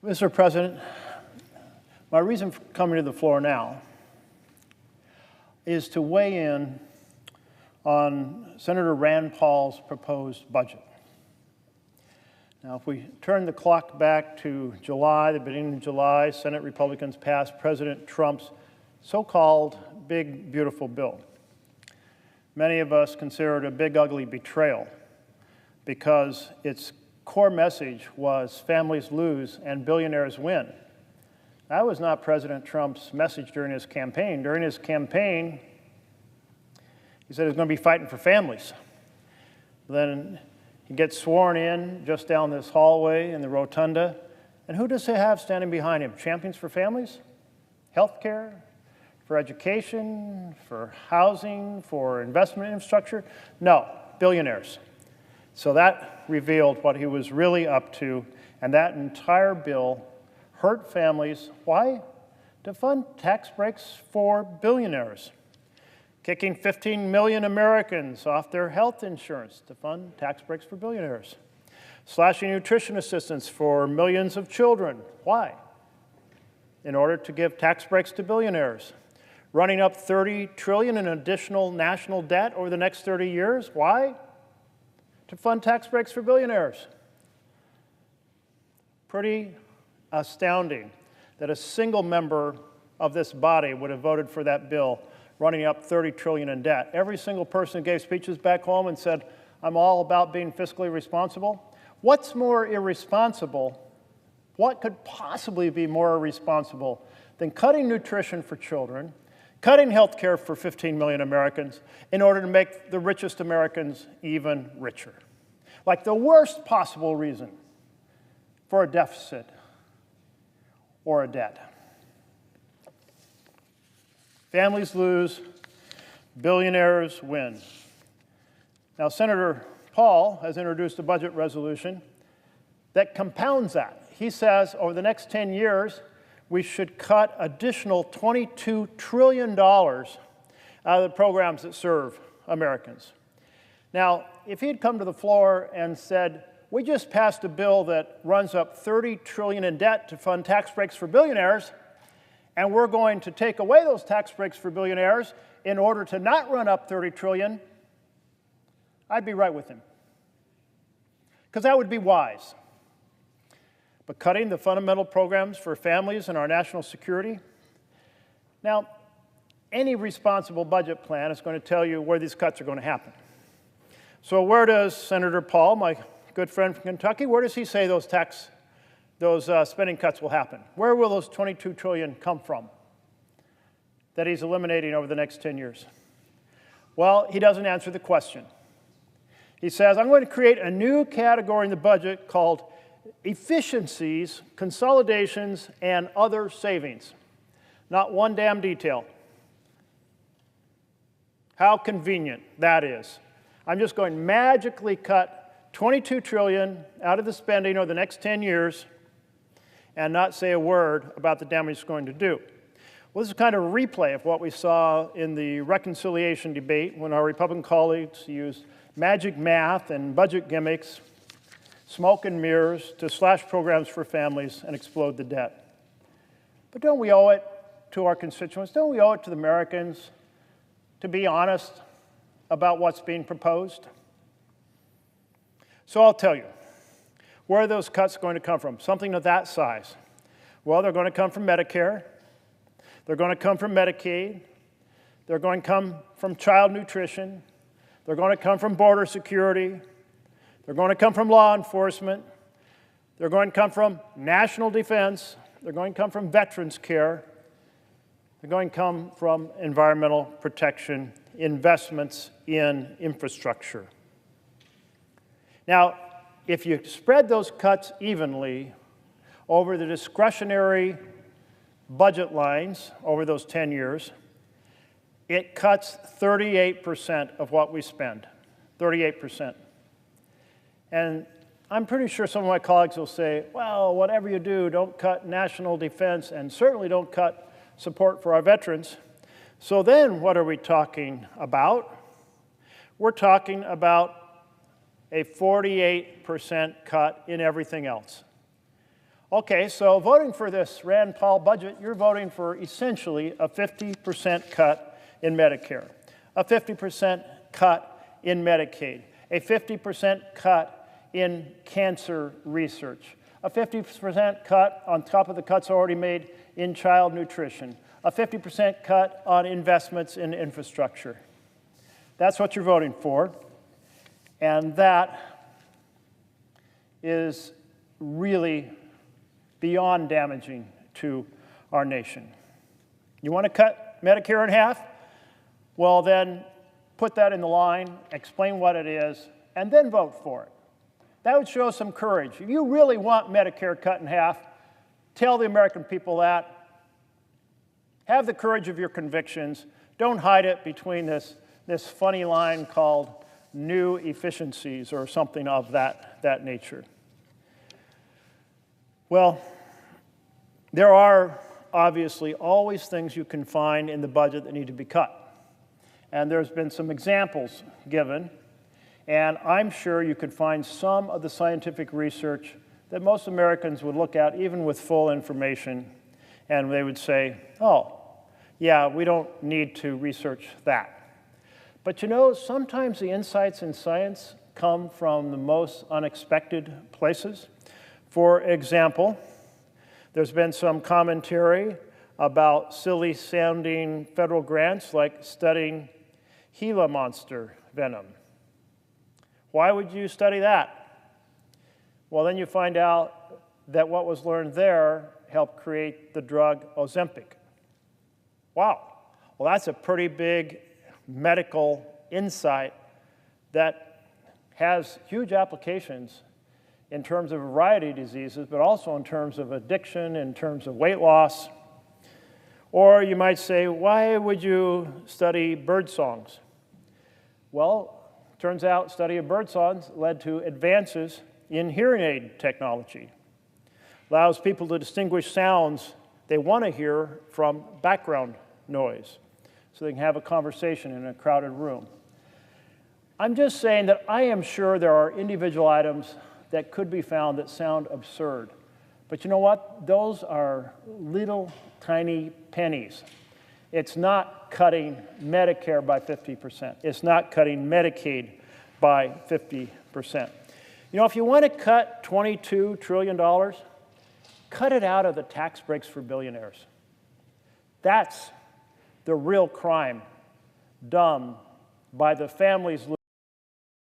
Mr. President, my reason for coming to the floor now is to weigh in on Senator Rand Paul's proposed budget. Now, if we turn the clock back to July, the beginning of July, Senate Republicans passed President Trump's so-called big, beautiful bill. Many of us consider it a big, ugly betrayal because its core message was families lose and billionaires win. That was not President Trump's message during his campaign. During his campaign, he said he was going to be fighting for families. Then he gets sworn in just down this hallway in the rotunda. And who does he have standing behind him? Champions for families? Health care? For education? For housing? For investment infrastructure? No, billionaires. So that revealed what he was really up to, and that entire bill hurt families. Why? To fund tax breaks for billionaires. Kicking 15 million Americans off their health insurance to fund tax breaks for billionaires. Slashing nutrition assistance for millions of children. Why? In order to give tax breaks to billionaires. Running up $30 trillion in additional national debt over the next 30 years. Why? To fund tax breaks for billionaires. Pretty astounding that a single member of this body would have voted for that bill, running up $30 trillion in debt. Every single person who gave speeches back home and said, I'm all about being fiscally responsible. What's more irresponsible? What could possibly be more irresponsible than cutting nutrition for children, cutting health care for 15 million Americans in order to make the richest Americans even richer? Like the worst possible reason for a deficit or a debt. Families lose, billionaires win. Now, Senator Paul has introduced a budget resolution that compounds that. He says over the next 10 years, we should cut additional $22 trillion out of the programs that serve Americans. Now, if he'd come to the floor and said, we just passed a bill that runs up $30 trillion in debt to fund tax breaks for billionaires, and we're going to take away those tax breaks for billionaires in order to not run up $30 trillion, I'd be right with him. Because that would be wise. But cutting the fundamental programs for families and our national security? Now, any responsible budget plan is going to tell you where these cuts are going to happen. So where does Senator Paul, my good friend from Kentucky, where does he say those spending cuts will happen? Where will those $22 trillion come from that he's eliminating over the next 10 years? Well, he doesn't answer the question. He says, I'm going to create a new category in the budget called efficiencies, consolidations, and other savings. Not one damn detail. How convenient that is. I'm just going to magically cut $22 trillion out of the spending over the next 10 years and not say a word about the damage it's going to do. Well, this is kind of a replay of what we saw in the reconciliation debate when our Republican colleagues used magic math and budget gimmicks, smoke and mirrors to slash programs for families and explode the debt. But don't we owe it to our constituents? Don't we owe it to the Americans to be honest about what's being proposed? So I'll tell you. Where are those cuts going to come from? Something of that size. Well, they're going to come from Medicare. They're going to come from Medicaid. They're going to come from child nutrition. They're going to come from border security. They're going to come from law enforcement. They're going to come from national defense. They're going to come from veterans care. They're going to come from environmental protection, investments in infrastructure. Now, if you spread those cuts evenly over the discretionary budget lines over those 10 years, it cuts 38% of what we spend, 38%. And I'm pretty sure some of my colleagues will say, well, whatever you do, don't cut national defense and certainly don't cut support for our veterans. So then what are we talking about? We're talking about a 48% cut in everything else. Okay, so voting for this Rand Paul budget, you're voting for essentially a 50% cut in Medicare, a 50% cut in Medicaid, a 50% cut in cancer research, a 50% cut on top of the cuts already made in child nutrition, a 50% cut on investments in infrastructure. That's what you're voting for, and that is really beyond damaging to our nation. You want to cut Medicare in half? Well, then put that in the line, explain what it is, and then vote for it. That would show some courage. If you really want Medicare cut in half, tell the American people that. Have the courage of your convictions. Don't hide it between this funny line called new efficiencies or something of that nature. Well, there are obviously always things you can find in the budget that need to be cut. And there's been some examples given, and I'm sure you could find some of the scientific research that most Americans would look at, even with full information, and they would say, oh, yeah, we don't need to research that. But you know, sometimes the insights in science come from the most unexpected places. For example, there's been some commentary about silly-sounding federal grants like studying Gila monster venom. Why would you study that? Well, then you find out that what was learned there helped create the drug Ozempic. Wow, well, that's a pretty big medical insight that has huge applications in terms of a variety of diseases, but also in terms of addiction, in terms of weight loss. Or you might say, why would you study bird songs? Well, turns out study of bird songs led to advances in hearing aid technology. Allows people to distinguish sounds they want to hear from background noise, so they can have a conversation in a crowded room. I'm just saying that I am sure there are individual items that could be found that sound absurd. But you know what? Those are little tiny pennies. It's not cutting Medicare by 50%. It's not cutting Medicaid by 50%. You know, if you want to cut $22 trillion, cut it out of the tax breaks for billionaires. That's the real crime done by the families